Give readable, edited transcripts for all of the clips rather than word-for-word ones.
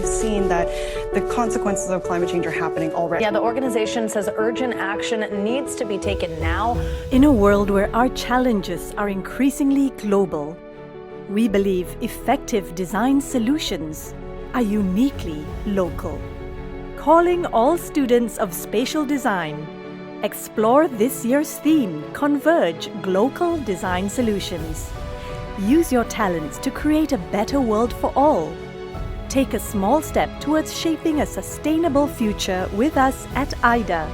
we've seen that the consequences of climate change are happening already. Yeah, the organization says urgent action needs to be taken now. In a world where our challenges are increasingly global, we believe effective design solutions are uniquely local. Calling all students of spatial design, explore this year's theme, Converge Glocal Design Solutions. Use your talents to create a better world for all. Take a small step towards shaping a sustainable future with us at AYDA.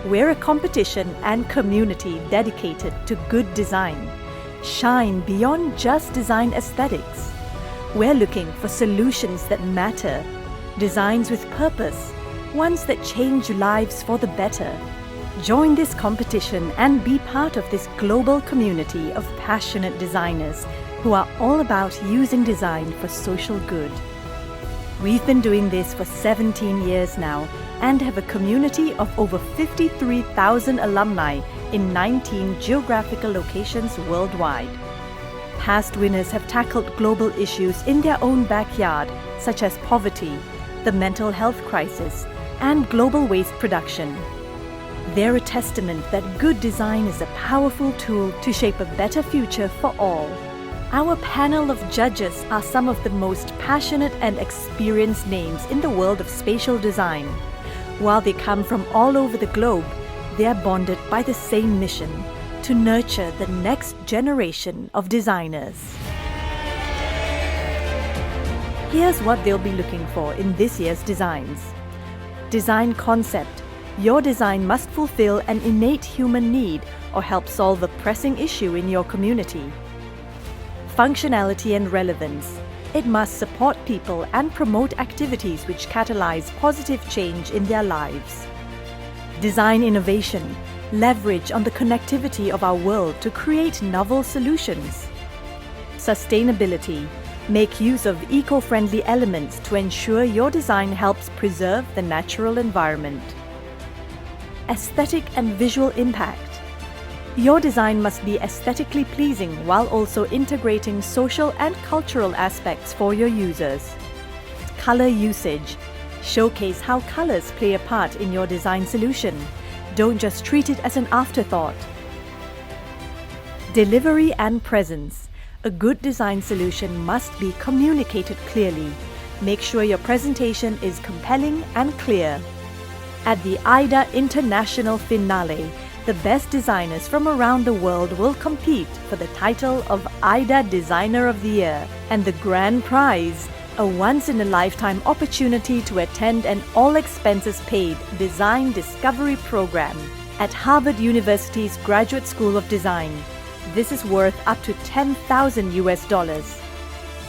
We're a competition and community dedicated to good design. Shine beyond just design aesthetics. We're looking for solutions that matter, designs with purpose, ones that change lives for the better. Join this competition and be part of this global community of passionate designers who are all about using design for social good. We've been doing this for 17 years now and have a community of over 53,000 alumni in 19 geographical locations worldwide. Past winners have tackled global issues in their own backyard, such as poverty, the mental health crisis, and global waste production. They're a testament that good design is a powerful tool to shape a better future for all. Our panel of judges are some of the most passionate and experienced names in the world of spatial design. While they come from all over the globe, they are bonded by the same mission: to nurture the next generation of designers. Here's what they'll be looking for in this year's designs. Design concept. Your design must fulfill an innate human need or help solve a pressing issue in your community. Functionality and relevance. It must support people and promote activities which catalyze positive change in their lives. Design innovation. Leverage on the connectivity of our world to create novel solutions. Sustainability. Make use of eco-friendly elements to ensure your design helps preserve the natural environment. Aesthetic and visual impact. Your design must be aesthetically pleasing while also integrating social and cultural aspects for your users. Color usage. Showcase how colors play a part in your design solution. Don't just treat it as an afterthought. Delivery and presence. A good design solution must be communicated clearly. Make sure your presentation is compelling and clear. At the AYDA International Finale, the best designers from around the world will compete for the title of AYDA Designer of the Year and the grand prize, a once-in-a-lifetime opportunity to attend an all-expenses-paid design discovery program at Harvard University's Graduate School of Design. This is worth up to $10,000 US.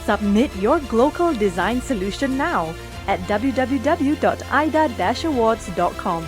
Submit your Glocal Design Solution now at www.ayda-awards.com.